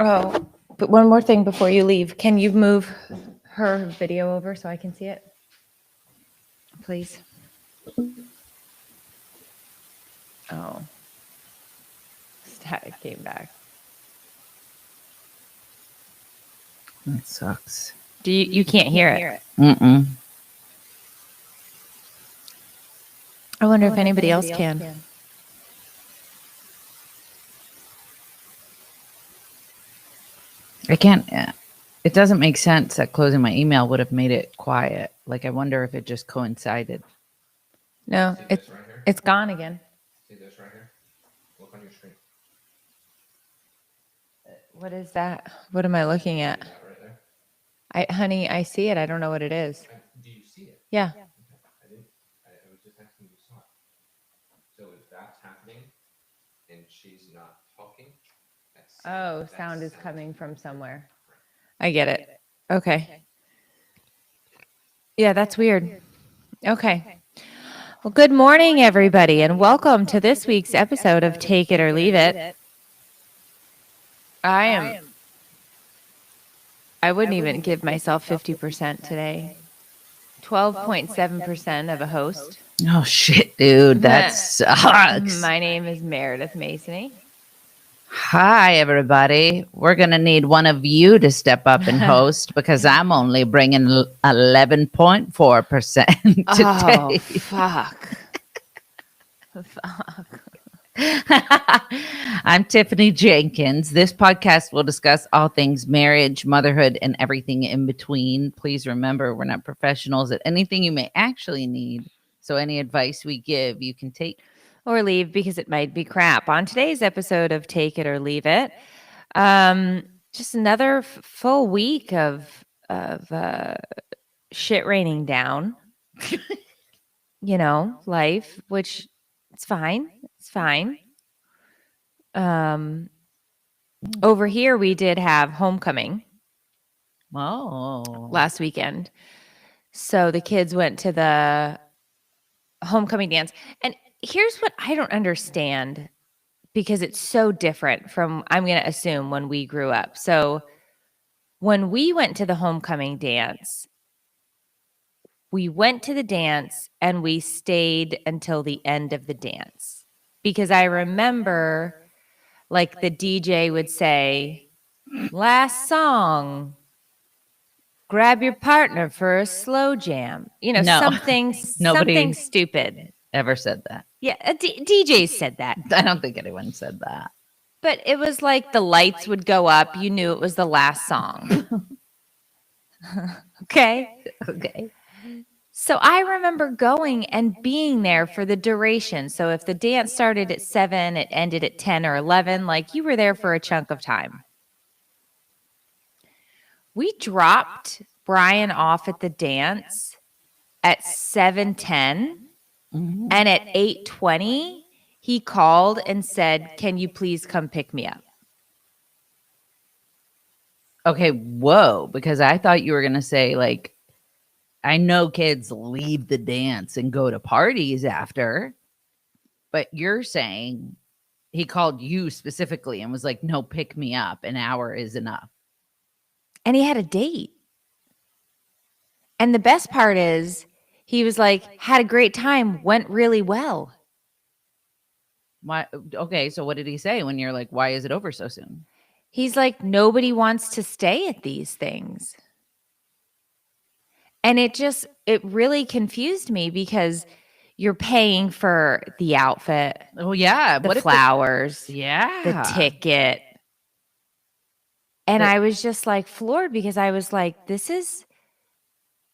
Oh, but one more thing before you leave. Can you move her video over so I can see it? Please. Oh. Static came back. That sucks. You can't hear it? Mm-mm. I wonder if anybody else can. I can't. It doesn't make sense that closing my email would have made it quiet. Like, I wonder if it just coincided. No, it's gone again. See this right here? Look on your screen. What is that? What am I looking at? See that right there? Honey, I see it. I don't know what it is. Do you see it? Yeah. Okay. I was just asking if you saw it. So if that's happening and she's not talking, that's Sound is coming from somewhere. I get it. Okay. Yeah, that's weird. Okay. Well, good morning, everybody, and welcome to this week's episode of Take It or Leave It. I wouldn't even give myself 50% today. 12.7% of a host. Oh, shit, dude. That sucks. My name is Meredith Masony. Hi, everybody. We're going to need one of you to step up and host because I'm only bringing 11.4% today. Oh, fuck. Fuck. I'm Tiffany Jenkins. This podcast will discuss all things marriage, motherhood, and everything in between. Please remember, we're not professionals at anything you may actually need. So any advice we give, you can take or leave because it might be crap. On today's episode of Take It or Leave It, just another full week of shit raining down. Life, which it's fine. It's fine. Over here we did have homecoming. Last weekend. So the kids went to the homecoming dance. And here's what I don't understand, because it's so different from, I'm going to assume, when we grew up. So when we went to the homecoming dance, we went to the dance and we stayed until the end of the dance. Because I remember, like, the DJ would say, last song, grab your partner for a slow jam. Something stupid. Ever said that. Yeah, DJs said that. I don't think anyone said that. But it was like the lights would go up. You knew it was the last song. Okay. So I remember going and being there for the duration. So if the dance started at 7, it ended at 10 or 11. Like, you were there for a chunk of time. We dropped Brian off at the dance at 7:10. Mm-hmm. And at 8:20, he called and said, can you please come pick me up? Okay, whoa, because I thought you were going to say, like, I know kids leave the dance and go to parties after, but you're saying he called you specifically and was like, no, pick me up. An hour is enough. And he had a date. And the best part is, he was like, had a great time, went really well. Why? Okay, so what did he say when you're like, why is it over so soon? He's like, nobody wants to stay at these things. And it really confused me, because you're paying for the outfit. Oh, yeah. The flowers. The ticket. And I was just like floored, because I was like, this is...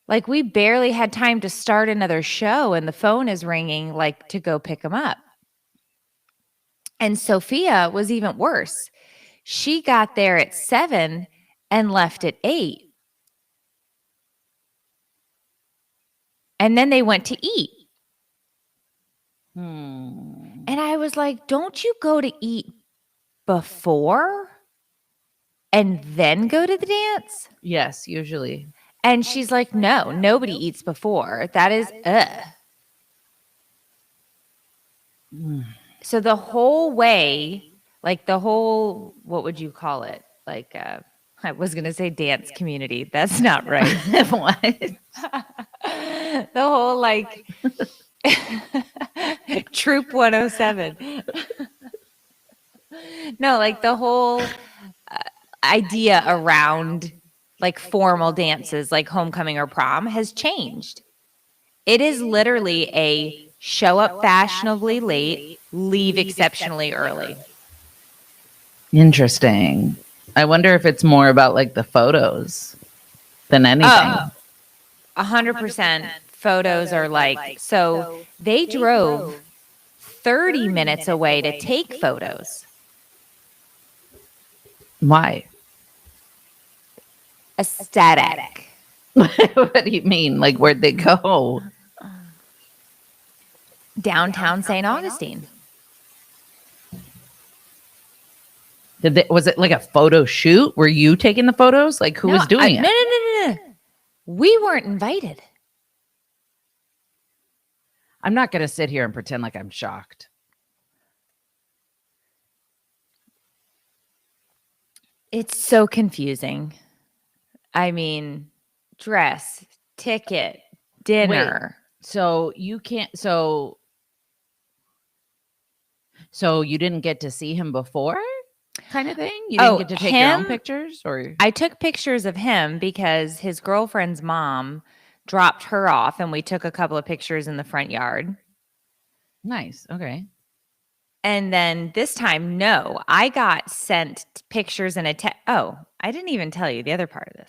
like, we barely had time to start another show and the phone is ringing, like, to go pick him up. And Sophia was even worse. She got there at 7 and left at 8. And then they went to eat. And I was like, don't you go to eat before and then go to the dance? Yes, usually. And she's like, no, nobody eats before. That is, So the whole way, like the whole, what would you call it? like I was going to say dance community. That's not right. What? The whole like Troop 107. No, like the whole idea around like formal dances like homecoming or prom has changed. It is literally a show up fashionably late, leave exceptionally early. Interesting. I wonder if it's more about like the photos than anything. Oh, 100% photos are like, so they drove 30 minutes away to take photos. Why? Aesthetic. What do you mean? Like, where'd they go? Downtown St. Augustine. Was it like a photo shoot? Were you taking the photos? Like, who was doing it? No. We weren't invited. I'm not going to sit here and pretend like I'm shocked. It's so confusing. I mean, dress, ticket, dinner. So you can't. So you didn't get to see him before, kind of thing. You didn't get to take your own pictures, or I took pictures of him because his girlfriend's mom dropped her off, and we took a couple of pictures in the front yard. Nice. Okay. And then this time, no, I got sent pictures and oh, I didn't even tell you the other part of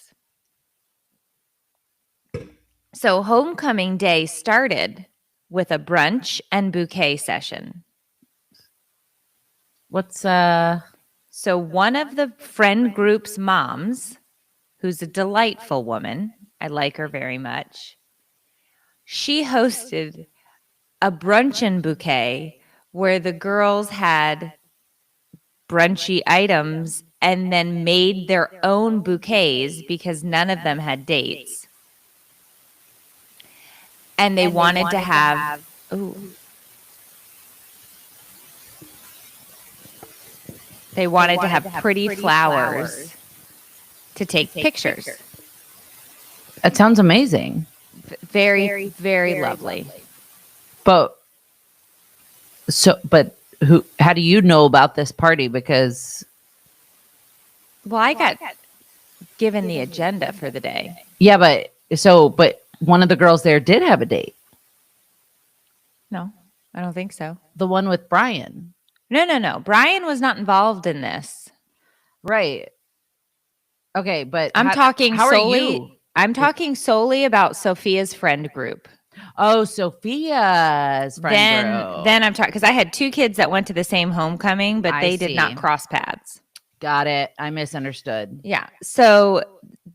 this. So homecoming day started with a brunch and bouquet session. What's So one of the friend group's moms, who's a delightful woman, I like her very much, she hosted a brunch and bouquet where the girls had brunchy items and then made their own bouquets because none of them had dates. And they wanted to have they wanted to have pretty flowers to take pictures. That sounds amazing. Very, very lovely. But how do you know about this party? Because Well, I got given the agenda for the day. yeah, but one of the girls there did have a date. No, I don't think so. The one with Brian. No. Brian was not involved in this. Right. Okay, but I'm talking how solely. Are you? I'm talking solely about Sophia's friend group. Oh, Sophia's friend group. Then I'm talking because I had two kids that went to the same homecoming, but they did not see. cross paths. Got it. I misunderstood. Yeah. So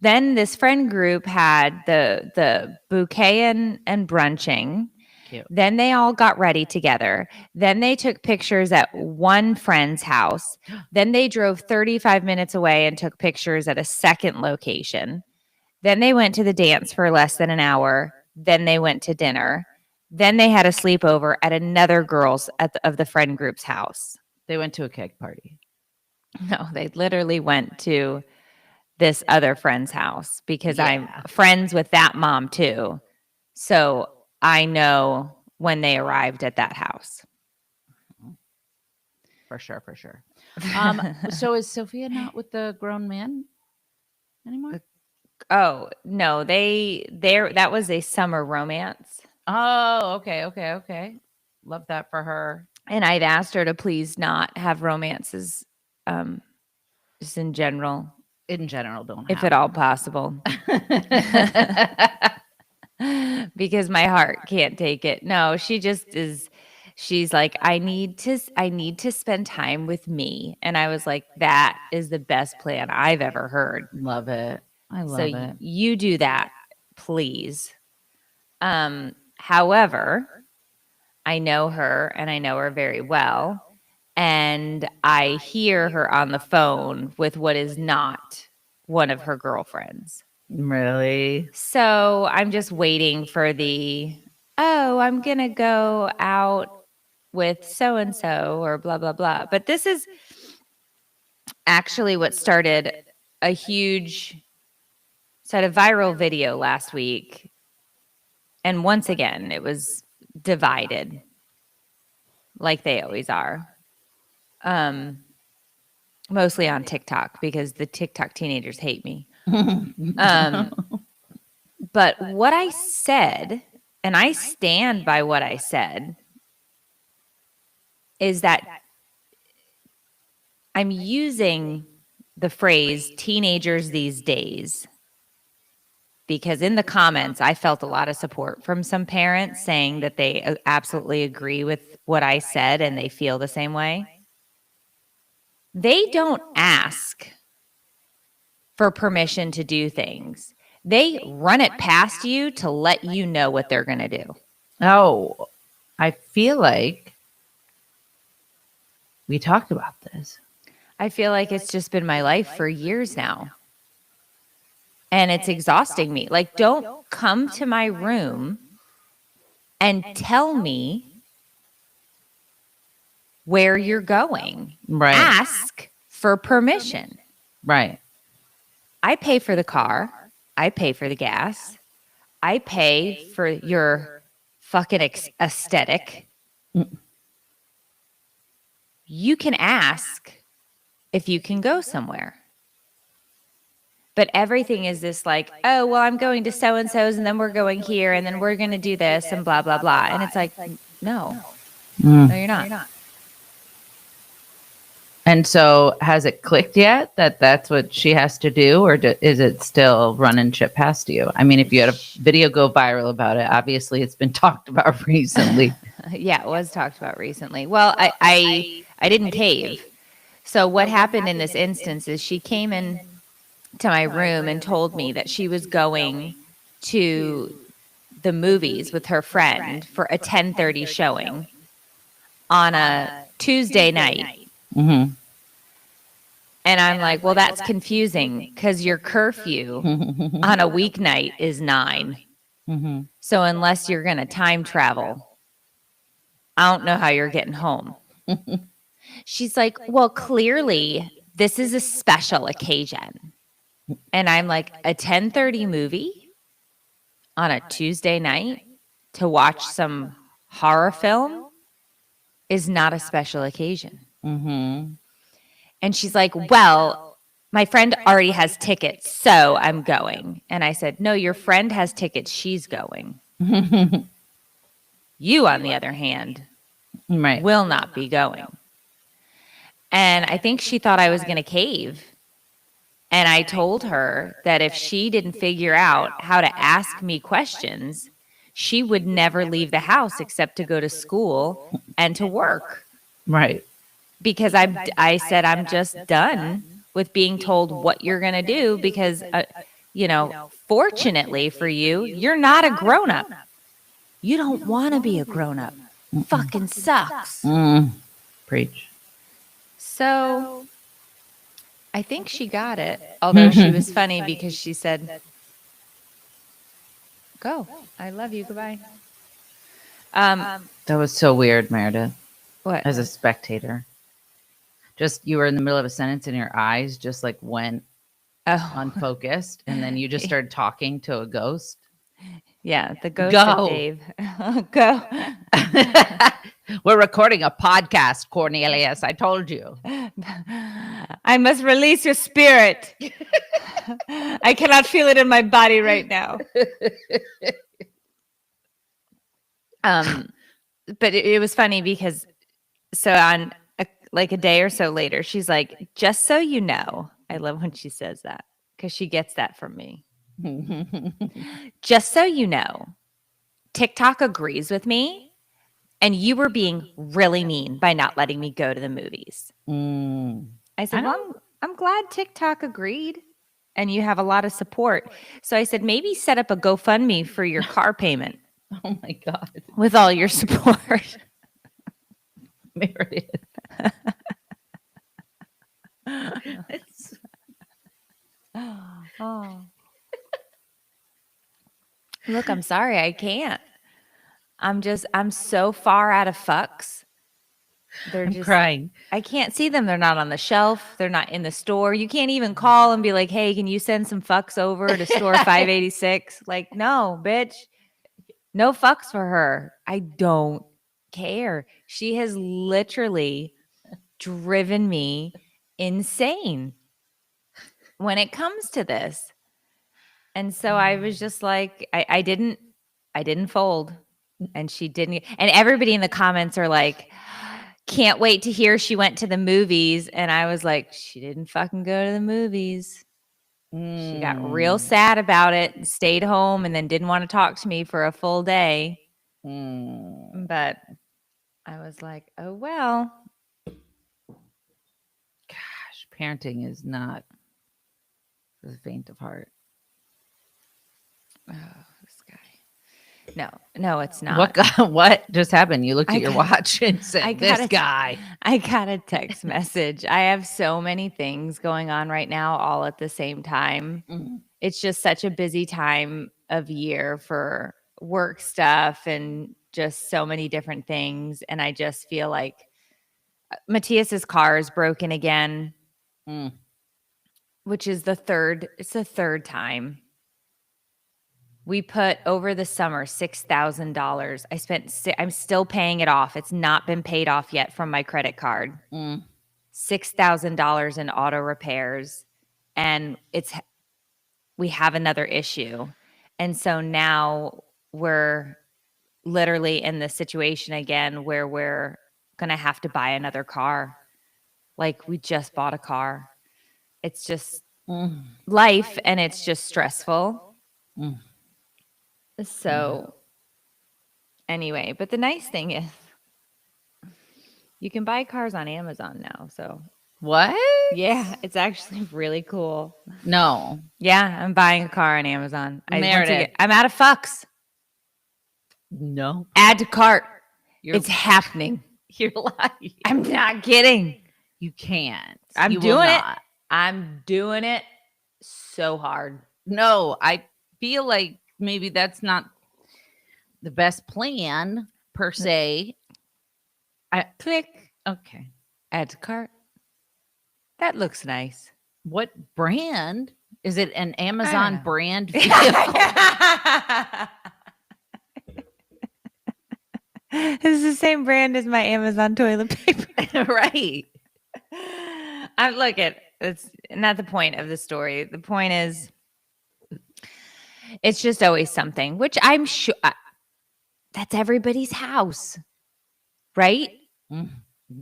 then this friend group had the bouquet and brunching. Cute. Then they all got ready together. Then they took pictures at one friend's house. Then they drove 35 minutes away and took pictures at a second location. Then they went to the dance for less than an hour. Then they went to dinner. Then they had a sleepover at another girl's of the friend group's house. They went to a keg party. No, they literally went to this other friend's house because I'm friends with that mom too. So I know when they arrived at that house. For sure. So is Sophia not with the grown man anymore? Oh, no, that was a summer romance. Oh, okay. Love that for her. And I've asked her to please not have romances just in general. In general, don't if at all possible. Because my heart can't take it. No, she just is. She's like, I need to spend time with me. And I was like, that is the best plan I've ever heard. Love it. I love it. You do that, please. However, I know her and I know her very well. And I hear her on the phone with what is not one of her girlfriends. Really? So I'm just waiting for I'm going to go out with so-and-so or blah, blah, blah. But this is actually what started a huge set of viral video last week. And once again, it was divided like they always are. Mostly on TikTok because the TikTok teenagers hate me. But what I said, and I stand by what I said, is that I'm using the phrase teenagers these days because in the comments, I felt a lot of support from some parents saying that they absolutely agree with what I said and they feel the same way. They don't ask for permission to do things. They run it past you to let you know what they're going to do. Oh, I feel like we talked about this. I feel like it's just been my life for years now. And it's exhausting me. Like, don't come to my room and tell me where you're going. Right. Ask for permission. Right. I pay for the car. I pay for the gas. I pay for your fucking aesthetic. You can ask if you can go somewhere. But everything is this like, oh, well, I'm going to so-and-so's and then we're going here and then we're going to do this and blah, blah, blah. And it's like, no, no, you're not. And so has it clicked yet that that's what she has to do, or is it still running shit past you? I mean, if you had a video go viral about it, obviously it's been talked about recently. Yeah, it was talked about recently. Well, I didn't cave. So what happened in this instance is she came in to my room and told me that she was going to the movies with her friend for a 10:30 showing on a Tuesday night. Mm-hmm. And I'm like, well, that's confusing because your curfew on a weeknight is 9. Mm-hmm. So unless you're going to time travel, I don't know how you're getting home. She's like, well, clearly this is a special occasion. And I'm like, a 10:30 movie on a Tuesday night to watch some horror film is not a special occasion. Mm-hmm. And she's like, well, my friend already has tickets, so I'm going. And I said, no, your friend has tickets. She's going. You, on the other hand, Right. will not be going. And I think she thought I was going to cave. And I told her that if she didn't figure out how to ask me questions, she would never leave the house except to go to school and to work. Right. Because I said I'm just done with being told what you're going to do because, fortunately for you, you're not a grown-up. You don't want to be a grown-up. Fucking sucks. Preach. So I think she got it, although she was funny because she said, go. I love you. Goodbye. That was so weird, Meredith, What? as a spectator. Just you were in the middle of a sentence and your eyes just like went unfocused, and then you just started talking to a ghost. Yeah, the ghost Go. of Dave. Go. We're recording a podcast, Cornelius. I told you. I must release your spirit. I cannot feel it in my body right now. But it was funny because on a day or so later, she's like, just so you know, I love when she says that because she gets that from me. Just so you know, TikTok agrees with me and you were being really mean by not letting me go to the movies. I said, well, I'm glad TikTok agreed and you have a lot of support. So I said, maybe set up a GoFundMe for your car payment. Oh my God. With all your support. Meredith. Oh. Look, I'm sorry, I can't. I'm so far out of fucks They're I'm just crying. I can't see them. They're not on the shelf. They're not in the store. You can't even call and be like, "Hey, can you send some fucks over to store 586?" Like, no, bitch. No fucks for her. I don't care. She has literally driven me insane when it comes to this. And so I was just like, I didn't fold. And she didn't. And everybody in the comments are like, can't wait to hear she went to the movies. And I was like, she didn't fucking go to the movies. She got real Mm. sad about it and stayed home and then didn't want to talk to me for a full day. Mm. But I was like, oh, well. Gosh, parenting is not for the faint of heart. Oh, this guy. No, it's not. What just happened? You looked I at your got- watch and said, I "This got a- guy." I got a text message. I have so many things going on right now, all at the same time. Mm. It's just such a busy time of year for work stuff and just so many different things. And I just feel like Matthias's car is broken again, Mm. which is it's the third time. We put over the summer $6,000. I'm still paying it off. It's not been paid off yet from my credit card. Mm. $6,000 in auto repairs, and we have another issue. And so now we're literally in the situation again where we're going to have to buy another car. Like, we just bought a car. It's just Mm. life, and it's just stressful. Mm. So anyway, but the nice thing is you can buy cars on Amazon now. So What? yeah, it's actually really cool. No, Yeah, I'm buying a car on Amazon. Once Meredith. again, I'm out of fucks. no. Add to cart. You're It's happening. you're lying. I'm not kidding. You can't. I'm You will doing it. not. I'm doing it so hard. No, I feel like maybe that's not the best plan per se. Click. Okay. Add to cart. That looks nice. What brand? Is it an Amazon know. brand vehicle? This is the same brand as my Amazon toilet paper. Right. I'm look at it's not the point of the story. The point is it's just always something, which I'm sure that's everybody's house. Right?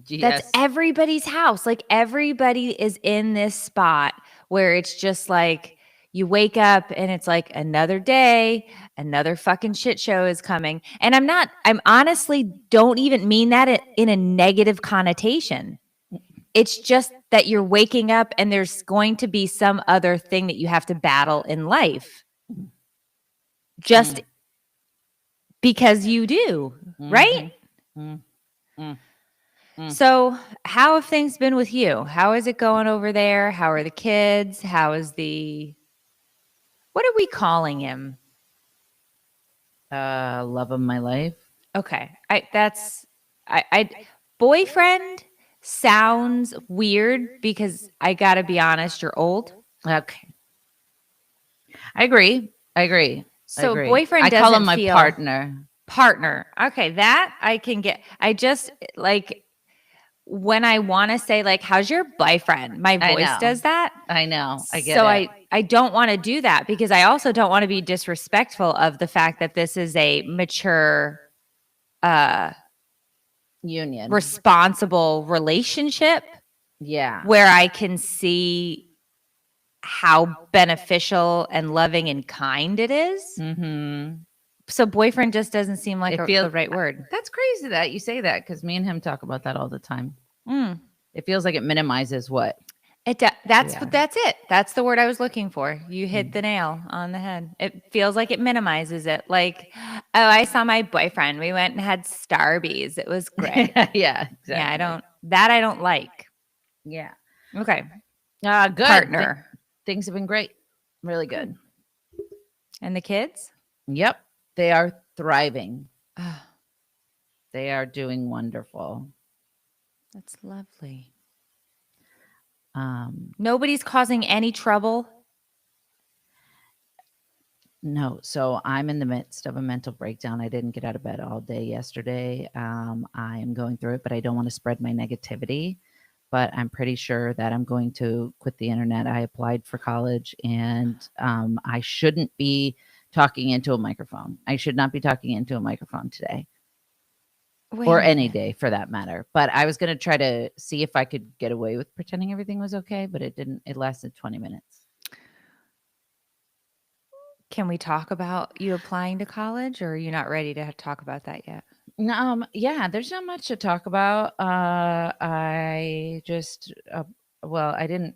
Yes. That's everybody's house. Like, everybody is in this spot where it's just like you wake up and it's like another day, another fucking shit show is coming. And I'm honestly don't even mean that in a negative connotation. It's just that you're waking up and there's going to be some other thing that you have to battle in life. Just because you do, right? So, how have things been with you? How is it going over there? How are the kids? How is what are we calling him? Love of my life. Okay. Boyfriend sounds weird because I got to be honest, you're old. Okay. I agree. So, agree. boyfriend I call doesn't him my feel- partner. Okay, that I can get. I just like when I want to say like, how's your boyfriend? My I voice know. does that. I know. I get So it. I don't want to do that because I also don't want to be disrespectful of the fact that this is a mature Union. responsible relationship Yeah. where I can see how beneficial and loving and kind it is. Mm-hmm. So boyfriend just doesn't seem like It feels- the right word. That's crazy that you say that because me and him talk about that all the time. Mm. It feels like it minimizes what? That's Yeah. that's it. That's the word I was looking for. You hit the nail on the head. It feels like it minimizes it. Like, oh, I saw my boyfriend. We went and had Starbies. It was great. Yeah, exactly. Yeah, I don't like. Yeah. Okay. Good. Partner. Things have been great. Really good. And the kids? Yep. They are thriving. They are doing wonderful. That's lovely. Um, Nobody's causing any trouble. no, so I'm in the midst of a mental breakdown. I didn't get out of bed all day yesterday. I am going through it, but I don't want to spread my negativity. But I'm pretty sure that I'm going to quit the internet. I applied for college, and I shouldn't be talking into a microphone. I should not be talking into a microphone today. Wait Or a any minute. day for that matter. But I was going to try to see if I could get away with pretending everything was okay, but it didn't. It lasted 20 minutes. Can we talk about you applying to college, or are you not ready to talk about that yet? Yeah, there's not much to talk about. I just, well, I didn't.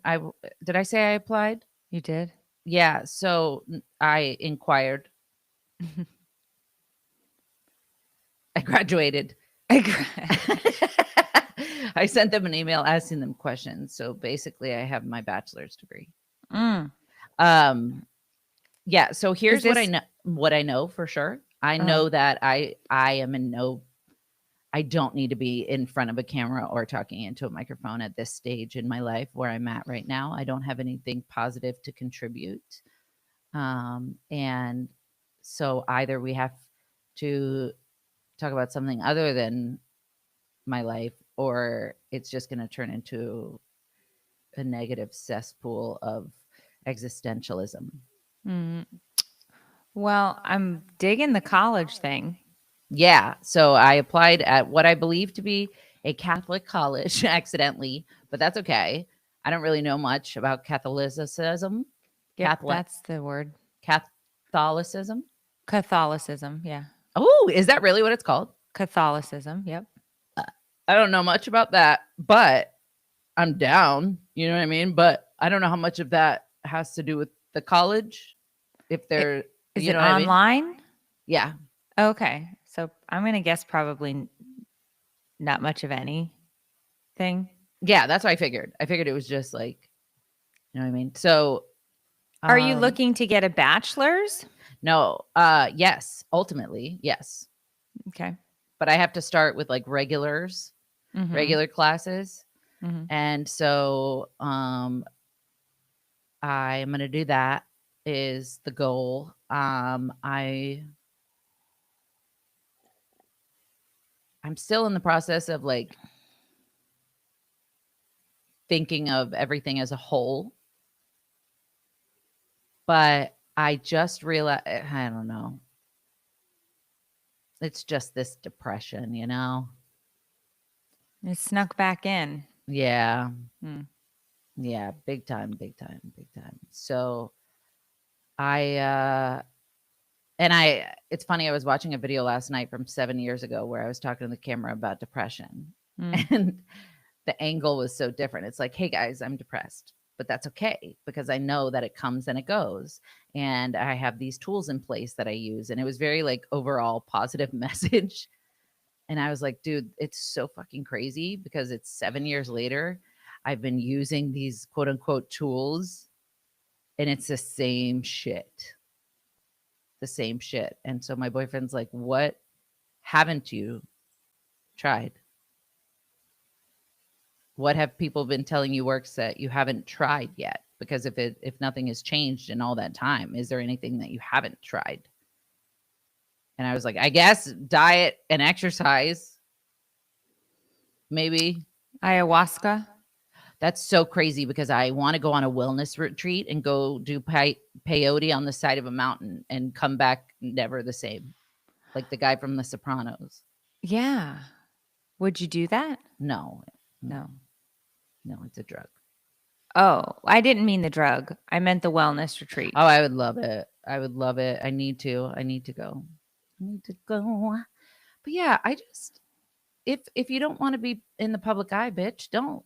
Did I say I applied? You did? Yeah. So I inquired. I graduated. I sent them an email asking them questions. So basically, I have my bachelor's degree. Mm. Yeah. So here's what I this- know. What I know for sure. I Uh-huh. know that I am in no. I don't need to be in front of a camera or talking into a microphone at this stage in my life where I'm at right now. I don't have anything positive to contribute. And so either we have to talk about something other than my life, or it's just going to turn into a negative cesspool of existentialism. Mm. Well, I'm digging the college thing. Yeah. So I applied at what I believe to be a Catholic college accidentally, but that's okay. I don't really know much about Catholicism. Yep, that's the word. Catholicism. Catholicism. Yeah. Oh, is that really what it's called? Catholicism. Yep. I don't know much about that, but I'm down. You know what I mean? But I don't know how much of that has to do with the college. If they're, Is you it know what I mean? online? Yeah. Okay. So I'm going to guess probably not much of anything. Yeah. That's what I figured. I figured it was just like, you know what I mean? So, Are you looking to get a bachelor's? No. Yes. Ultimately, yes. Okay. But I have to start with like regulars, Mhm. regular classes. Mhm. And so I'm going to do that is the goal. I'm still in the process of like thinking of everything as a whole. But I just realized, I don't know. It's just this depression, you know? It snuck back in. Yeah. Hmm. Yeah. Big time, big time, big time. So I, it's funny. I was watching a video last night from 7 years ago where I was talking to the camera about depression, and the angle was so different. It's like, hey guys, I'm depressed, but that's okay because I know that it comes and it goes. And I have these tools in place that I use. And it was very like overall positive message. And I was like, dude, it's so fucking crazy because it's 7 years later. I've been using these quote unquote tools and it's the same shit. The same shit. And so my boyfriend's like, what haven't you tried? What have people been telling you works that you haven't tried yet? Because if nothing has changed in all that time, is there anything that you haven't tried? And I was like, I guess diet and exercise. Maybe. Ayahuasca. That's so crazy because I want to go on a wellness retreat and go do peyote on the side of a mountain and come back never the same. Like the guy from The Sopranos. Yeah. Would you do that? No. No. No, it's a drug. Oh, I didn't mean the drug. I meant the wellness retreat. Oh, I would love it. I would love it. I need to. I need to go. I need to go. But yeah, I just if you don't want to be in the public eye, bitch, don't.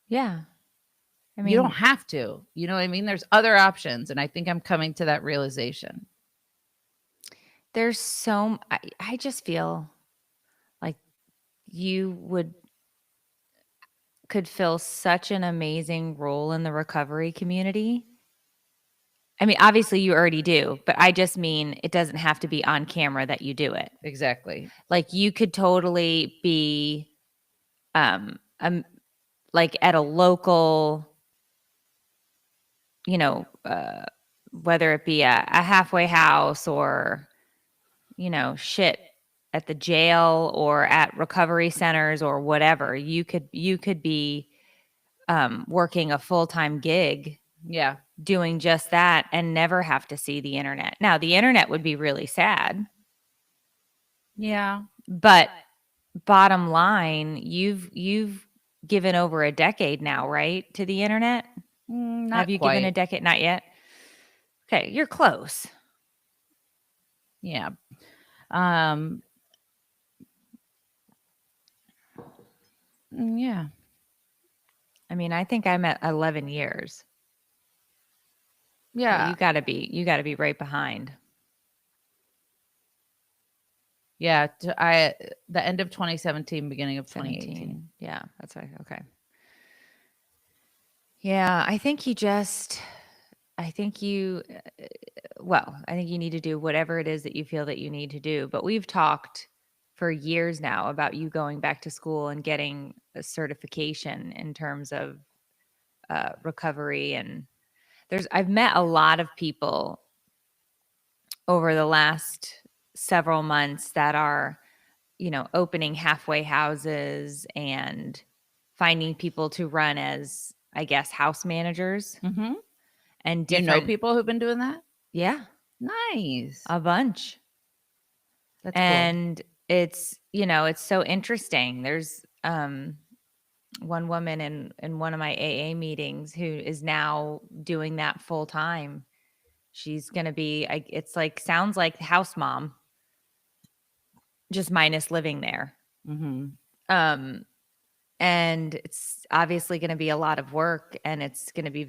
Yeah. I You mean, don't have to. You know what I mean? There's other options, and I think I'm coming to that realization. there's I just feel like you could fill such an amazing role in the recovery community. I mean, obviously you already do, but I just mean it doesn't have to be on camera that you do it. Exactly. Like you could totally be um like at a local, you know, whether it be a halfway house or, you know, shit at the jail or at recovery centers or whatever, you could be working a full-time gig Yeah. doing just that and never have to see the internet. Now, the internet would be really sad, Yeah. but bottom line, you've given over a decade now, right, to the internet? Not Have you given a quite. decade? Not yet. Okay, you're close. Yeah. Um, yeah. I mean, I think I'm at 11 years. So Yeah. you got to be right behind. Yeah. The end of 2017, beginning of 2018. 17. Yeah, that's right. Okay. Yeah, I think you just I think you well, I think you need to do whatever it is that you feel that you need to do. But we've talked for years now about you going back to school and getting a certification in terms of recovery. And I've met a lot of people over the last several months that are, you know, opening halfway houses and finding people to run as, I guess, house managers Mm-hmm. and Do you know different. people who've been doing that? Yeah, Nice. a bunch. That's cool. And it's, you know, it's so interesting. There's one woman in one of my AA meetings who is now doing that full time. She's going to be it's like sounds like house mom, just minus living there. Mm-hmm. Um and it's obviously going to be a lot of work, and it's going to be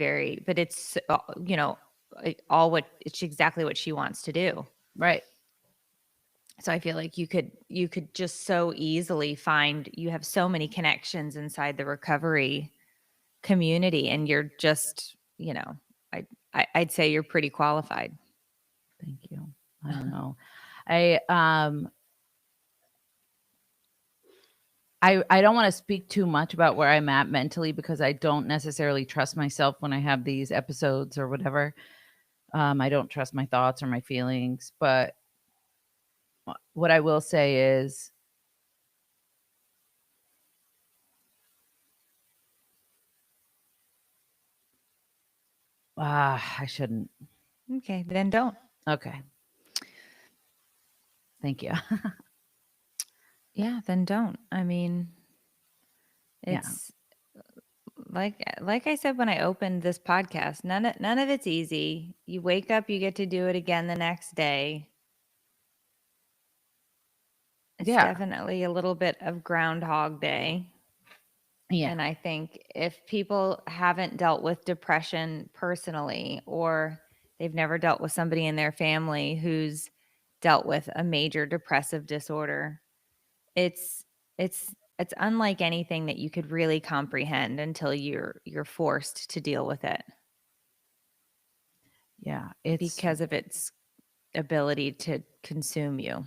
but it's you know, it's exactly what she wants to do. Right. So I feel like you could just so easily find, you have so many connections inside the recovery community, and you're just, you know, I'd say you're pretty qualified. Thank you. I don't know. I don't want to speak too much about where I'm at mentally, because I don't necessarily trust myself when I have these episodes or whatever. I don't trust my thoughts or my feelings. But what I will say is, I shouldn't. Okay, then don't. Okay. Thank you. Yeah, then don't. I mean, Yeah. it's like I said when I opened this podcast, none of it's easy. You wake up, you get to do it again the next day. It's Yeah. definitely a little bit of Groundhog Day. Yeah. And I think if people haven't dealt with depression personally, or they've never dealt with somebody in their family who's dealt with a major depressive disorder, it's it's unlike anything that you could really comprehend until you're forced to deal with it Yeah. because of its ability to consume you.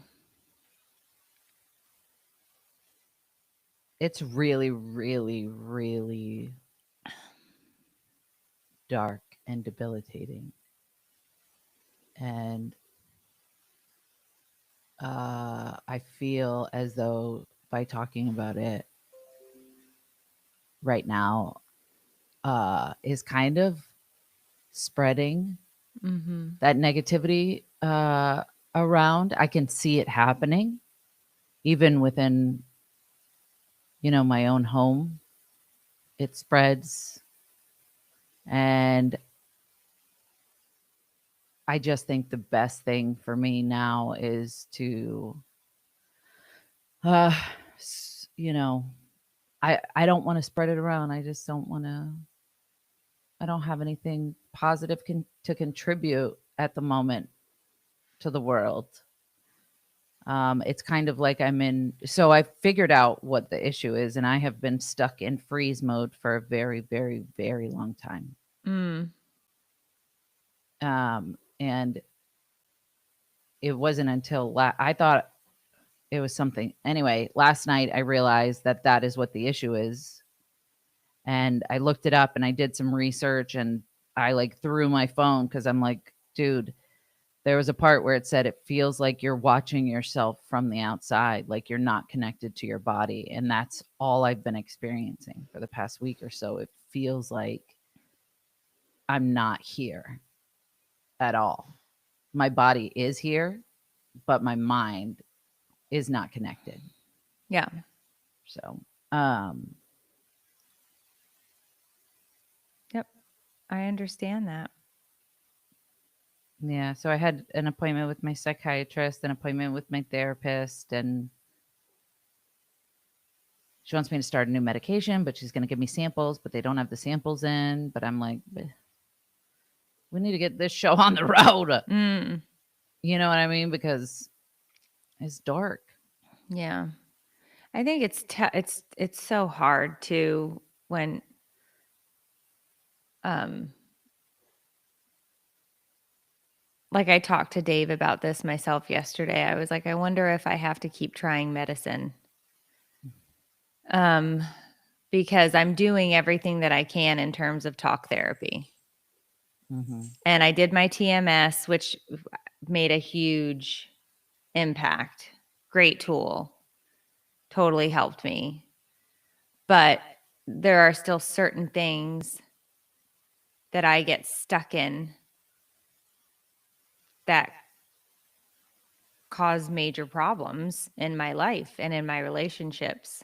It's really, really, really dark and debilitating. And I feel as though by talking about it right now is kind of spreading Mm-hmm. that negativity around. I can see it happening even within, my own home. It spreads. And I just think the best thing for me now is to, uh, you know, I don't want to spread it around. I just don't want to. I don't have anything positive to contribute at the moment to the world. It's kind of like so I figured out what the issue is, and I have been stuck in freeze mode for a very, very, very long time. Mm. And it wasn't until I thought it was something. Anyway, last night I realized that that is what the issue is. And I looked it up and I did some research and I like threw my phone because I'm like, dude, there was a part where it said it feels like you're watching yourself from the outside, like you're not connected to your body. And that's all I've been experiencing for the past week or so. It feels like I'm not here at all. My body is here, but my mind is not connected. Yeah. So, Yep. I understand that. yeah. So I had an appointment with my psychiatrist, an appointment with my therapist, and she wants me to start a new medication, but she's going to give me samples, but they don't have the samples in. But I'm like, we need to get this show on the road. Mm, You know what I mean? Because it's dark. yeah. I think it's so hard to when um like I talked to Dave about this myself yesterday. I was like, I wonder if I have to keep trying medicine. Um because I'm doing everything that I can in terms of talk therapy. Mm-hmm. And I did my TMS, which made a huge impact. Great tool. Totally helped me. But there are still certain things that I get stuck in that cause major problems in my life and in my relationships.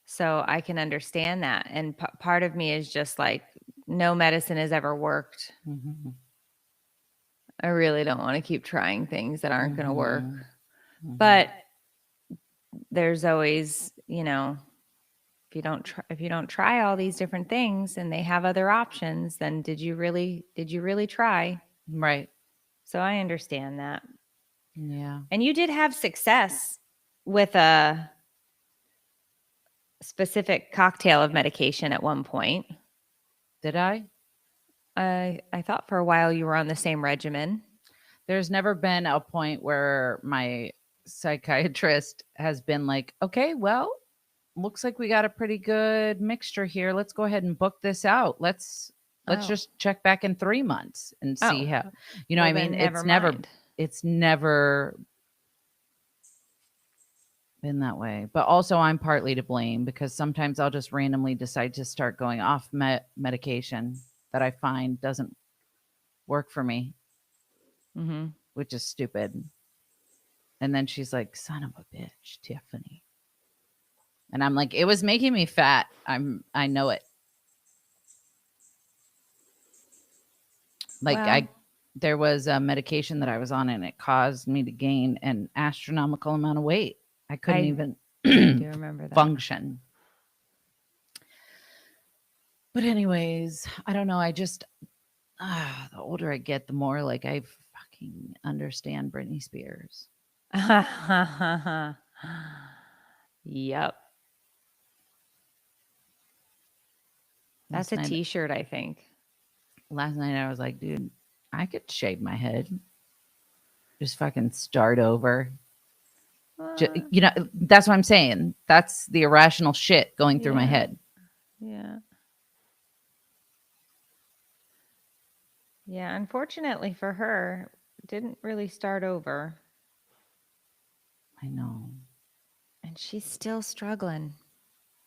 So I can understand that. And part of me is just like, no medicine has ever worked. Mm-hmm. I really don't want to keep trying things that aren't going to work. Mm-hmm. But there's always, if you don't try all these different things and they have other options, then did you really try? Right. So I understand that. Yeah. And you did have success with a specific cocktail of medication at one point. Did I? I thought for a while you were on the same regimen. There's never been a point where my psychiatrist has been like, okay, well, looks like we got a pretty good mixture here. Let's go ahead and book this out. Let's Oh. just check back in 3 months and see Oh. how, you know, Well, I mean, then it's mind. it's never been that way. But also I'm partly to blame because sometimes I'll just randomly decide to start going off medication that I find doesn't work for me, Mm-hmm. which is stupid. And then she's like, son of a bitch, Tiffany. And I'm like, it was making me fat. I know it. Like Well, there was a medication that I was on and it caused me to gain an astronomical amount of weight. I couldn't even I do remember that. function. But anyways, I don't know. I just the older I get, the more like I fucking understand Britney Spears. Yep. That's a t-shirt, I think. Last night I was like, dude, I could shave my head. Just fucking start over. You know, that's what I'm saying. That's the irrational shit going through my head. Yeah. Yeah. Unfortunately for her, didn't really start over. I know. And she's still struggling.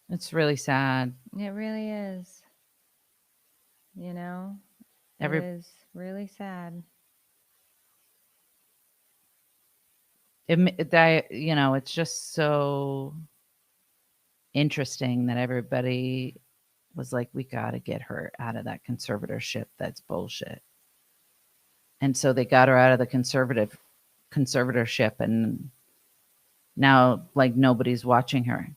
It's really sad. It really is. It is really sad. It's just so interesting that everybody was like, we got to get her out of that conservatorship. That's bullshit. And so they got her out of the conservatorship, and now like nobody's watching her.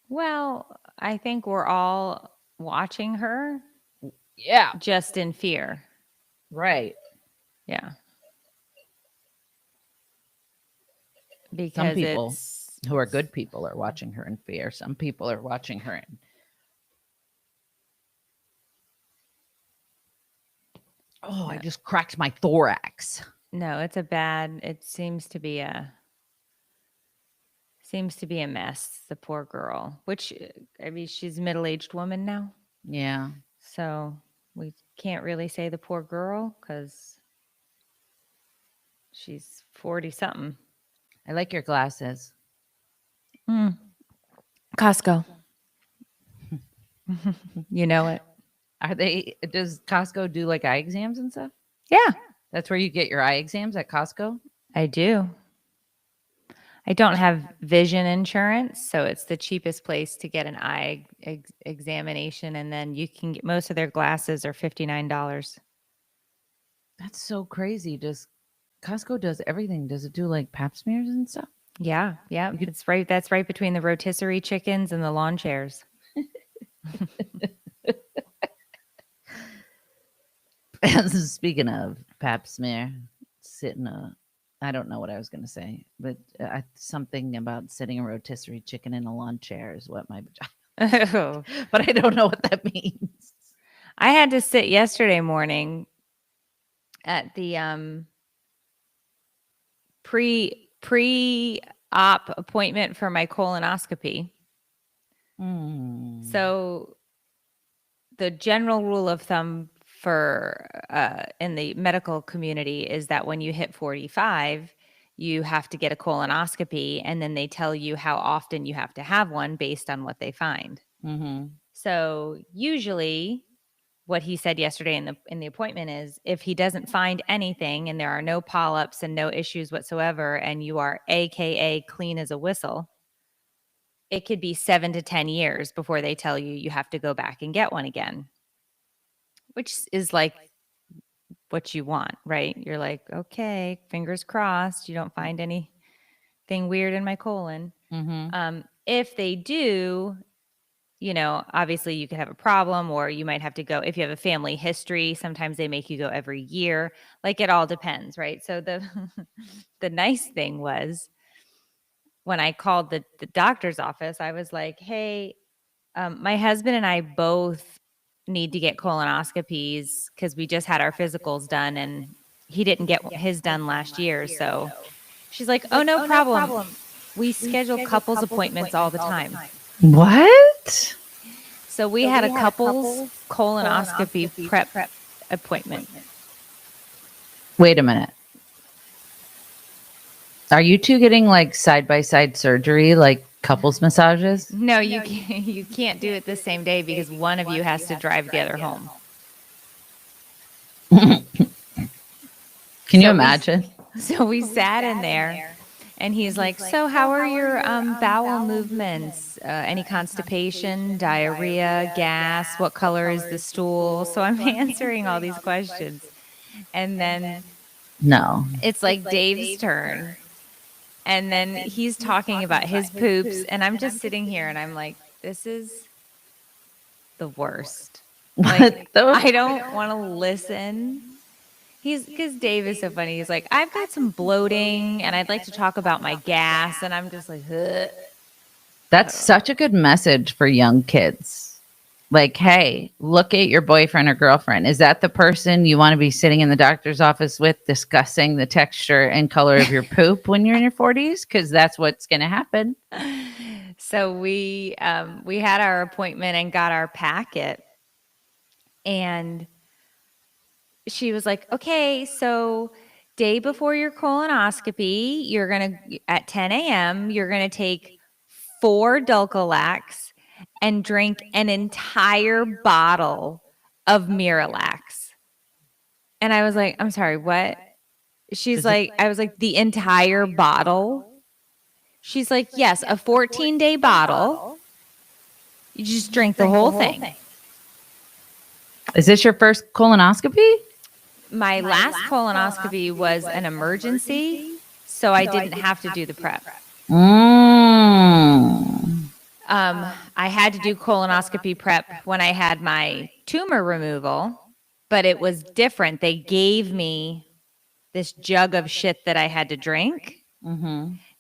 Well, I think we're all watching her. Yeah. Just in fear. Right. Yeah. Because some people who are good people are watching her in fear. Some people are watching her in. Oh, I just cracked my thorax. No, it seems to be a Seems to be a mess, the poor girl, which, I mean, she's a middle-aged woman now. Yeah. So we can't really say the poor girl because she's 40 something. I like your glasses. Costco. You know it. Does Costco do like eye exams and stuff? Yeah, That's where you get your eye exams at Costco? I do. I don't have vision insurance, so it's the cheapest place to get an eye examination. And then you can get most of their glasses are $59. That's so crazy. Costco does everything. Does it do like pap smears and stuff? Yeah, yeah. You could- It's right. That's right between the rotisserie chickens and the lawn chairs. Speaking of pap smear, I don't know what I was going to say, but something about sitting a rotisserie chicken in a lawn chair is what my Oh. but I don't know what that means. I had to sit yesterday morning at the pre-op appointment for my colonoscopy. So the general rule of thumb for in the medical community is that when you hit 45, you have to get a colonoscopy, and then they tell you how often you have to have one based on what they find. So usually what he said yesterday in the appointment is if he doesn't find anything and there are no polyps and no issues whatsoever, and you are AKA clean as a whistle, it could be 7 to 10 years before they tell you you have to go back and get one again, which is like what you want, right? You're like, okay, fingers crossed, you don't find anything weird in my colon. If they do, obviously you could have a problem, or you might have to go if you have a family history. Sometimes they make you go every year. Like, it all depends, right? So the the nice thing was when I called the doctor's office, I was like, hey, my husband and I both need to get colonoscopies because we just had our physicals done and he didn't get his done last year. So she's like, oh, no problem. We schedule couples appointments all the time. What? So we had a couples colonoscopy prep appointment. Wait a minute. Are you two getting like side by side surgery, like couples massages? No, you can't do it the same day because one of you has to drive the other home. Can you imagine? So we sat in there and he's like, so how are your bowel movements? Any constipation, diarrhea, gas? What color is the stool? So I'm answering all these questions. And then No. it's like Dave's turn. And then he's talking about his poops. And I'm just sitting here and I'm like, this is the worst. Like, I don't want to listen. Because Dave is so funny. He's like, I've got some bloating and I'd like to talk about my gas. And I'm just like, ugh. That's such a good message for young kids. Like, hey, look at your boyfriend or girlfriend. Is that the person you want to be sitting in the doctor's office with discussing the texture and color of your poop when you're in your 40s? Because that's what's going to happen. So we had our appointment and got our packet. And she was like, okay, so day before your colonoscopy, you're going to, at 10 a.m., you're going to take 4 Dulcolax and drink an entire bottle of Miralax. And I was like, I'm sorry, what? She's like, I was like, the entire bottle? She's like, yes, a 14-day bottle. You just drink the whole thing. Is this your first colonoscopy? My last colonoscopy was an emergency, so I didn't have to do the prep. I had to do colonoscopy prep when I had my tumor removal, but it was different. They gave me this jug of shit that I had to drink.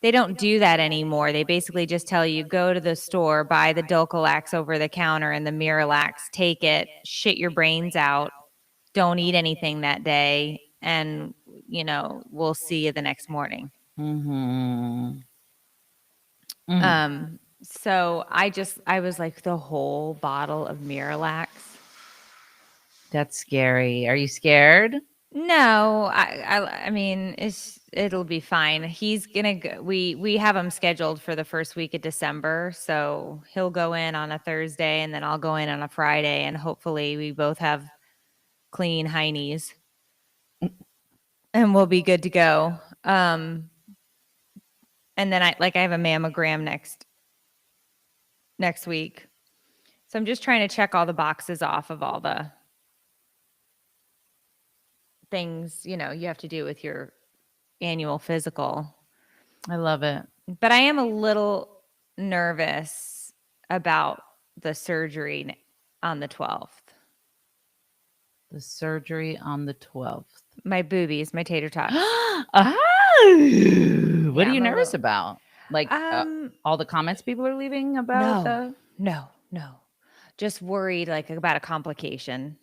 They don't do that anymore. They basically just tell you, go to the store, buy the Dulcolax over the counter and the Miralax, take it, shit your brains out, don't eat anything that day, and, we'll see you the next morning. So I was like the whole bottle of Miralax. That's scary. Are you scared? No, I mean it'll be fine. He's gonna go, we have him scheduled for the first week of December, so he'll go in on a Thursday and then I'll go in on a Friday, and hopefully we both have clean heinies and we'll be good to go. And then I have a mammogram next week, so I'm just trying to check all the boxes off of all the things you have to do with your annual physical. I love it. But I am a little nervous about the surgery on the 12th. The surgery on the 12th. My boobies, my tater tots. What are you I'm a nervous little- about? Like all the comments people are leaving about No. Just worried about a complication.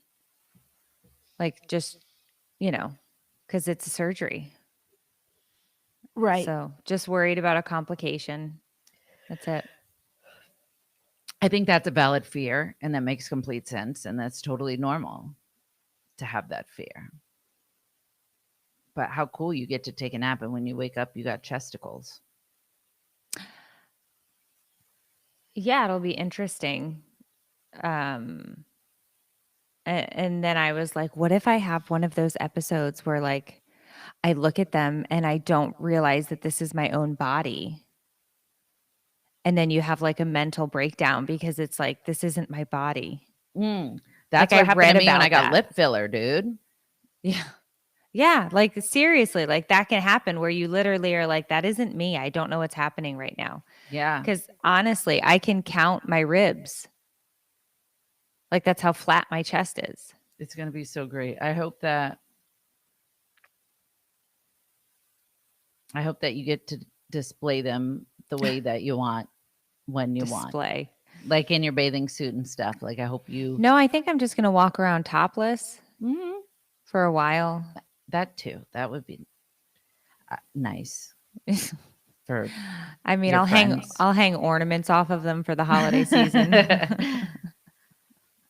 Just, because it's a surgery. right. So just worried about a complication. That's it. I think that's a valid fear, and that makes complete sense, and that's totally normal to have that fear. But how cool you get to take a nap, and when you wake up, you got chesticles. Yeah, it'll be interesting. And then I was like, what if I have one of those episodes where I look at them and I don't realize that this is my own body? And then you have a mental breakdown because it's this isn't my body. That's I what happened read to me when about I got that. lip filler, dude. Yeah. Yeah. Seriously, that can happen where you literally are that isn't me. I don't know what's happening right now. Yeah. Because honestly, I can count my ribs. That's how flat my chest is. It's going to be so great. I hope that you get to display them the way that you want when you want. Display. Like in your bathing suit and stuff. I hope you. No, I think I'm just going to walk around topless Mhm. for a while. That too. That would be nice for. I mean, your I'll friends. hang ornaments off of them for the holiday season.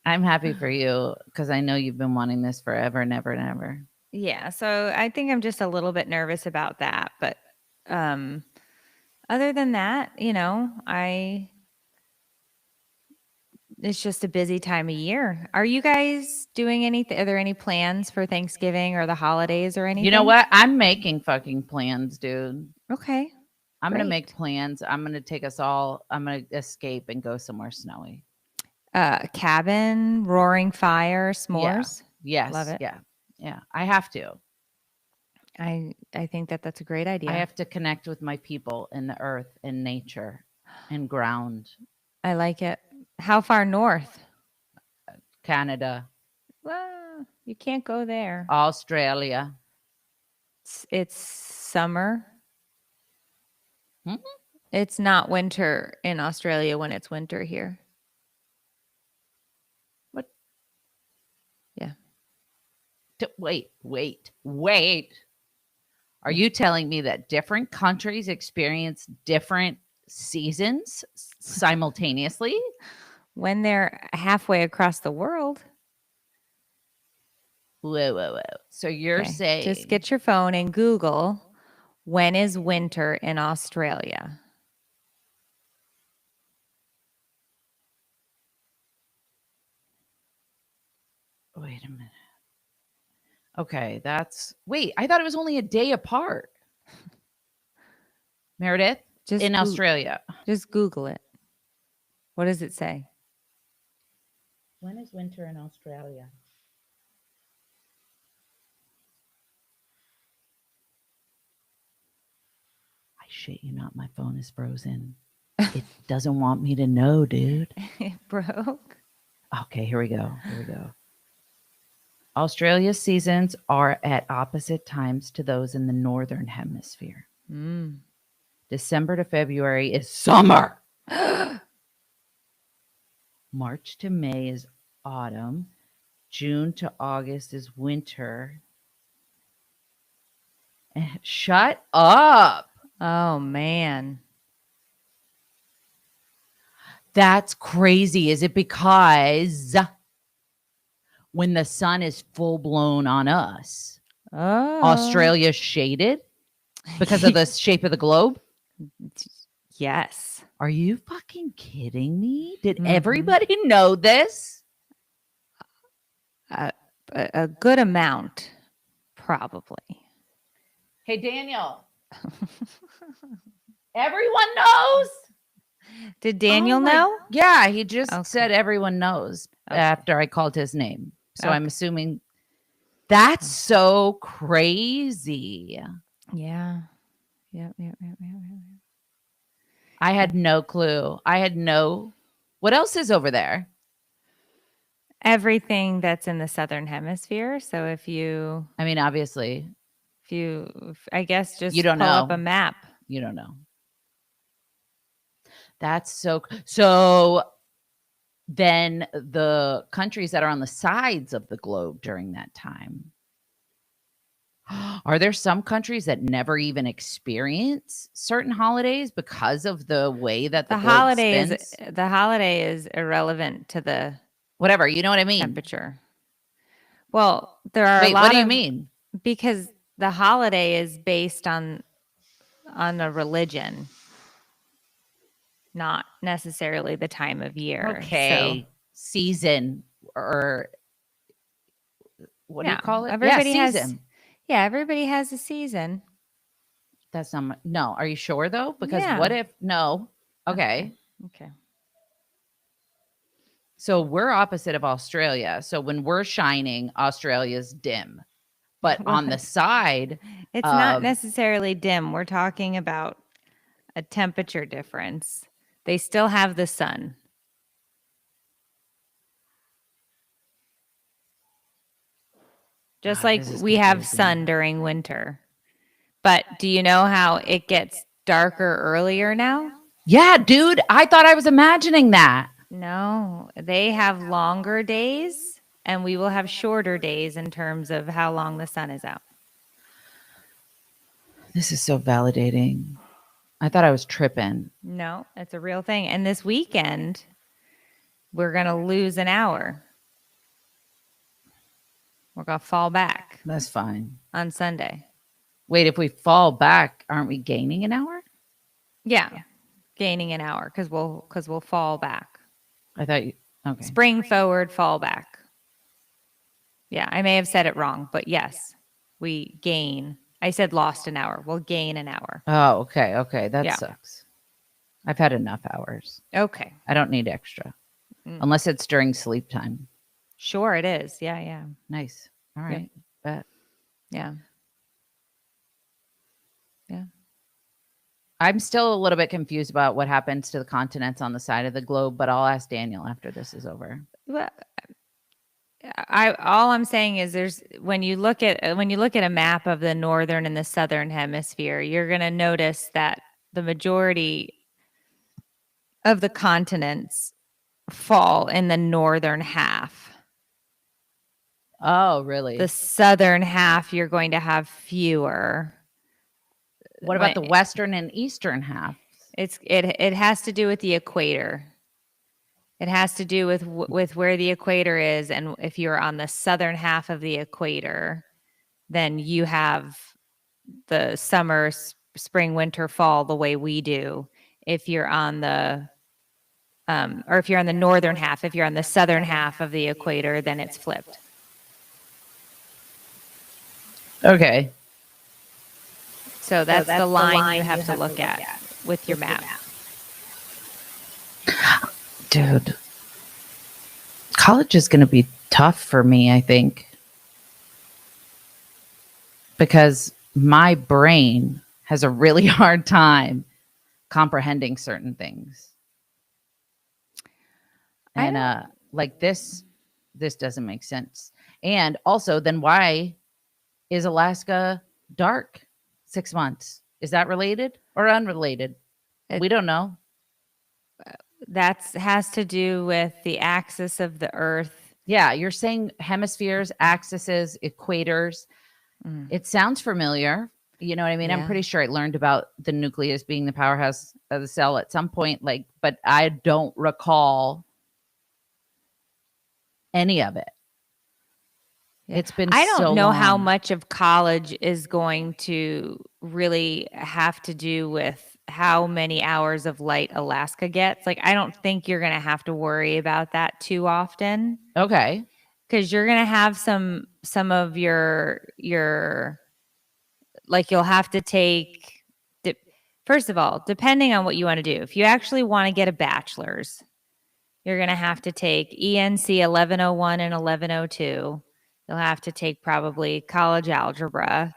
I'm happy for you because I know you've been wanting this forever and ever and ever. Yeah, so I think I'm just a little bit nervous about that, but other than that, it's just a busy time of year. Are you guys doing anything? Are there any plans for Thanksgiving or the holidays or anything? You know what? I'm making fucking plans, dude. Okay. I'm going to Great. make plans. I'm going to take us all. I'm going to escape and go somewhere snowy. Cabin, roaring fire, s'mores. Yeah. Yes. Love it. Yeah. I have to. I think that's a great idea. I have to connect with my people and the earth and nature and ground. I like it. How far north? Canada. Well, you can't go there. Australia. It's summer. Hmm? It's not winter in Australia when it's winter here. What? Yeah. Wait. Are you telling me that different countries experience different seasons simultaneously? When they're halfway across the world. Whoa. So you're saying just get your phone and Google when is winter in Australia. Wait a minute. Okay, I thought it was only a day apart. Meredith, in Australia. Just Google it. What does it say? When is winter in Australia? I shit you not, my phone is frozen. It doesn't want me to know, dude. It broke. Okay, here we go. Australia's seasons are at opposite times to those in the northern hemisphere. December to February is summer. March to May is autumn. June to August is winter. Shut up. Oh, man. That's crazy. Is it because when the sun is full blown on us, Oh. Australia's shaded because of the shape of the globe? Yes. Are you fucking kidding me? Did Mhm. everybody know this? A good amount, probably. Hey, Daniel, everyone knows. Did Daniel Oh my- know? Yeah, he just Okay. said everyone knows Okay. after I called his name. So I'm Okay. assuming that's so crazy. Yeah. Yep. I had no clue. What else is over there? Everything that's in the southern hemisphere. So if I mean, obviously, I guess just you don't pull up know. a map. You don't know. That's so then the countries that are on the sides of the globe during that time. Are there some countries that never even experience certain holidays because of the way that the globe spins? The holiday is irrelevant to the Whatever, you know what I mean? temperature. Well, there are Wait, a lot what do you of mean? because the holiday is based on a religion, not necessarily the time of year. Okay, season or what do you call it? Everybody has season. everybody has a season. That's not no. Are you sure though? Because Yeah. what if no? Okay. Okay. So we're opposite of Australia. So when we're shining, Australia's dim. But on the side, it's not necessarily dim. We're talking about a temperature difference. They still have the sun. Just like we have sun during winter. But do you know how it gets darker earlier now? Yeah, dude, I thought I was imagining that. No, they have longer days and we will have shorter days in terms of how long the sun is out. This is so validating. I thought I was tripping. No, it's a real thing. And this weekend, we're going to lose an hour. We're going to fall back That's fine. on Sunday. Wait, if we fall back, aren't we gaining an hour? Yeah. Gaining an hour because we'll fall back. I thought you okay. Spring forward, fall back. Yeah, I may have said it wrong, but yes, we gain. I said lost an hour. We'll gain an hour. Oh, okay. Okay. That Yeah. sucks. I've had enough hours. Okay. I don't need extra. Unless it's during sleep time. Sure it is. Yeah. Nice. All right. Bet. Yeah. I'm still a little bit confused about what happens to the continents on the side of the globe, but I'll ask Daniel after this is over. Well, all I'm saying is when you look at a map of the northern and the southern hemisphere, you're going to notice that the majority of the continents fall in the northern half. Oh, really? The southern half, you're going to have fewer. What about the western and eastern half? It has to do with the equator. It has to do with where the equator is, and if you're on the southern half of the equator, then you have the summer, spring, winter, fall the way we do. If you're on the or if you're on the northern half, if you're on the southern half of the equator, then it's flipped. Okay. So that's the line you have to look at with your map. Dude, college is going to be tough for me, I think. Because my brain has a really hard time comprehending certain things. And like this doesn't make sense. And also, then why is Alaska dark 6 months? Is that related or unrelated? We don't know. That has to do with the axis of the Earth. Yeah, you're saying hemispheres, axes, equators. It sounds familiar. You know what I mean? I'm Yeah. pretty sure I learned about the nucleus being the powerhouse of the cell at some point, like, but I don't recall any of it. Yeah. It's been I don't so know how long. much of college is going to really have to do with how many hours of light Alaska gets. Like, I don't think you're going to have to worry about that too often, Okay. because you're going to have some of your like, you'll have to take first of all, depending on what you want to do. If you actually want to get a bachelor's, you're going to have to take ENC 1101 and 1102. You'll have to take probably college algebra.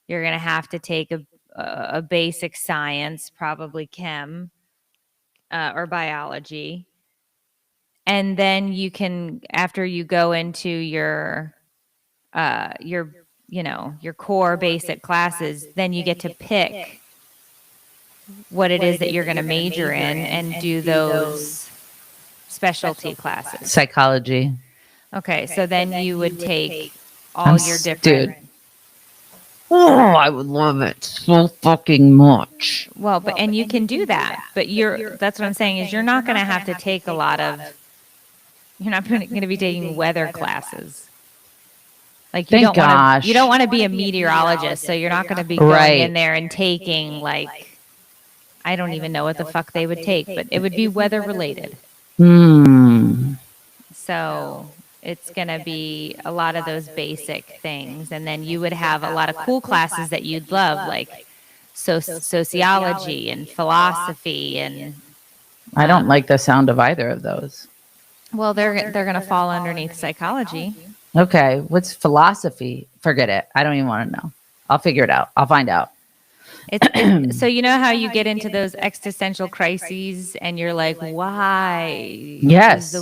You're going to have to take a basic science, probably chem or biology. And then you can, after you go into your core basic classes, then you get to pick what it is that you're going to major in and do those specialty classes. Psychology. Okay, so then you would take I'm all your different. dude. Oh, I would love it so fucking much. Well, but and you can do that, but that's what I'm saying is you're not going to have to take a lot of. You're not going to be taking weather classes. Like you Thank don't want to. gosh. You don't want to be a meteorologist, so you're not going to be going Right. in there and taking like. I don't even know what the fuck they would take, but it would be weather related. So it's going to be a lot of those basic things. And then you would have a lot of cool classes that you'd love, like sociology and philosophy. And I don't like the sound of either of those. well, they're going to fall underneath psychology. Okay. What's philosophy? Forget it. I don't even want to know. I'll figure it out. I'll find out. So you know how you get into those existential crises and you're like, why? Yes.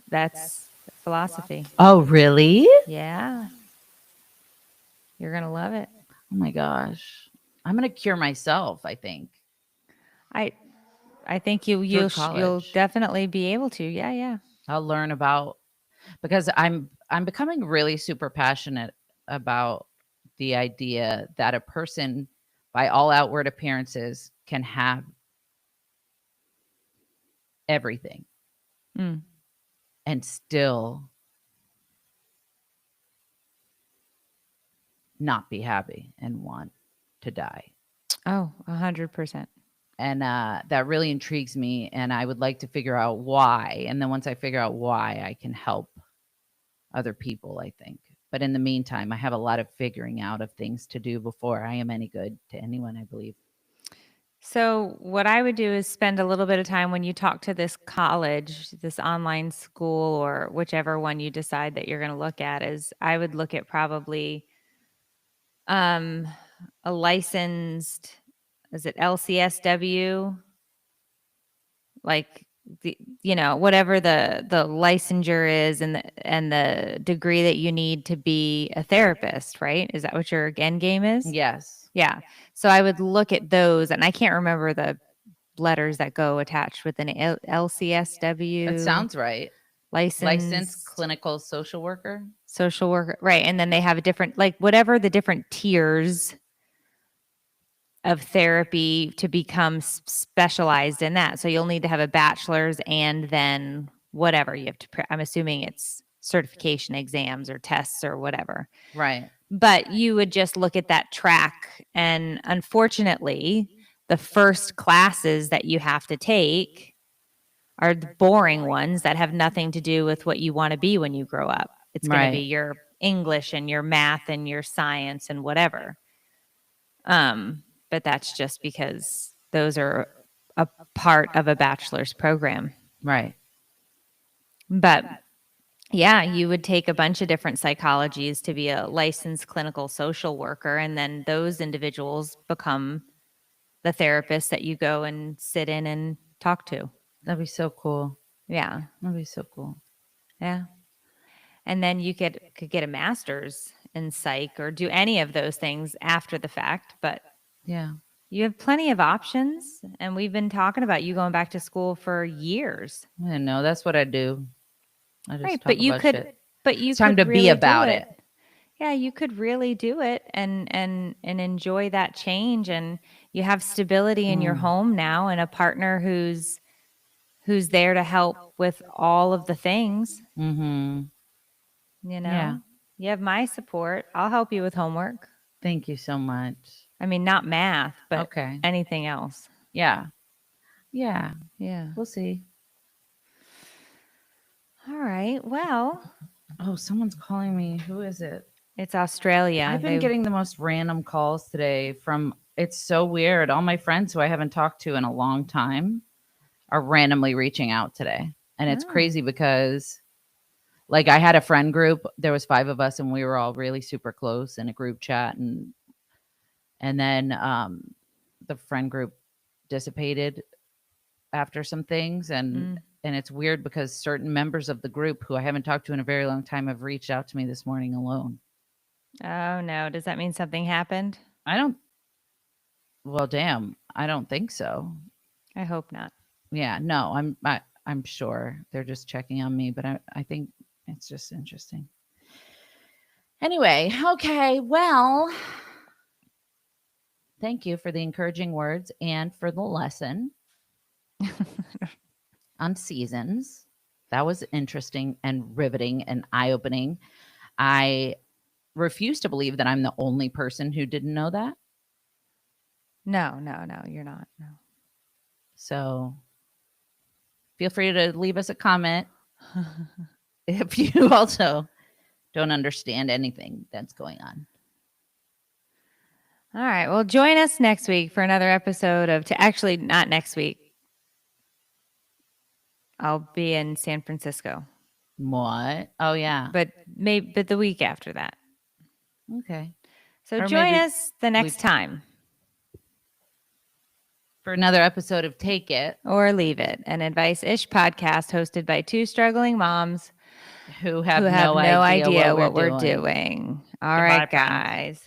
That's philosophy. Oh, really? Yeah. You're going to love it. Oh my gosh. I'm going to cure myself, I think. I think you'll college. definitely be able to. Yeah, yeah. I'll learn about, because I'm becoming really super passionate about the idea that a person by all outward appearances can have everything and still not be happy and want to die. Oh, 100%. And that really intrigues me, and I would like to figure out why. And then once I figure out why, I can help other people, I think. But in the meantime, I have a lot of figuring out of things to do before I am any good to anyone, I believe. So what I would do is spend a little bit of time when you talk to this college, this online school, or whichever one you decide that you're going to look at, is I would look at probably a licensed, is it LCSW? Like whatever the licensure is and the degree that you need to be a therapist, right? Is that what your end game is? Yes. Yeah. So I would look at those, and I can't remember the letters that go attached with an LCSW. That sounds right. Licensed clinical social worker. Social worker, right? And then they have a different, like whatever the different tiers of therapy to become specialized in that. So you'll need to have a bachelor's and then whatever you have to, I'm assuming it's certification exams or tests or whatever. Right. But you would just look at that track. And unfortunately, the first classes that you have to take are the boring ones that have nothing to do with what you want to be when you grow up. It's going to be your English and your math and your science and whatever. But that's just because those are a part of a bachelor's program. Right. But yeah, you would take a bunch of different psychologies to be a licensed clinical social worker. And then those individuals become the therapist that you go and sit in and talk to. That'd be so cool. Yeah. That'd be so cool. Yeah. And then you could get a master's in psych or do any of those things after the fact. But yeah, you have plenty of options. And we've been talking about you going back to school for years. I didn't know. That's what I do. I just right. talk about shit. But you it's time to really be about it. yeah, you could really do it and enjoy that change, and you have stability in your Mm. home now and a partner who's there to help with all of the things, Mm-hmm. you Yeah. know. You have my support. I'll help you with homework. Thank you so much. I mean, not math, but Okay. anything else. Yeah. Yeah. Yeah. We'll see. All right. Well, Oh, someone's calling me. Who is it? it's Australia. I've been getting the most random calls today from, it's so weird. All my friends who I haven't talked to in a long time are randomly reaching out today. And it's Oh. crazy because like I had a friend group, there was 5 of us and we were all really super close in a group chat, and then the friend group dissipated after some things, and it's weird because certain members of the group who I haven't talked to in a very long time have reached out to me this morning alone. Oh no. Does that mean something happened? I don't, well, damn, I don't think so. I hope not. Yeah, no, I'm sure they're just checking on me, but I think it's just interesting. Anyway, okay, well, thank you for the encouraging words and for the lesson on seasons. That was interesting and riveting and eye-opening. I refuse to believe that I'm the only person who didn't know that. No, you're not. No. So feel free to leave us a comment if you also don't understand anything that's going on. All right. Well, join us next week for another episode of actually not next week. I'll be in San Francisco. What? Oh yeah. But the week after that. Okay. So Or join maybe us the next time. For another episode of Take It Or Leave It, an advice-ish podcast hosted by 2 struggling moms who have who have no no idea idea what what we're we're doing. doing. All Goodbye, right, friends. guys.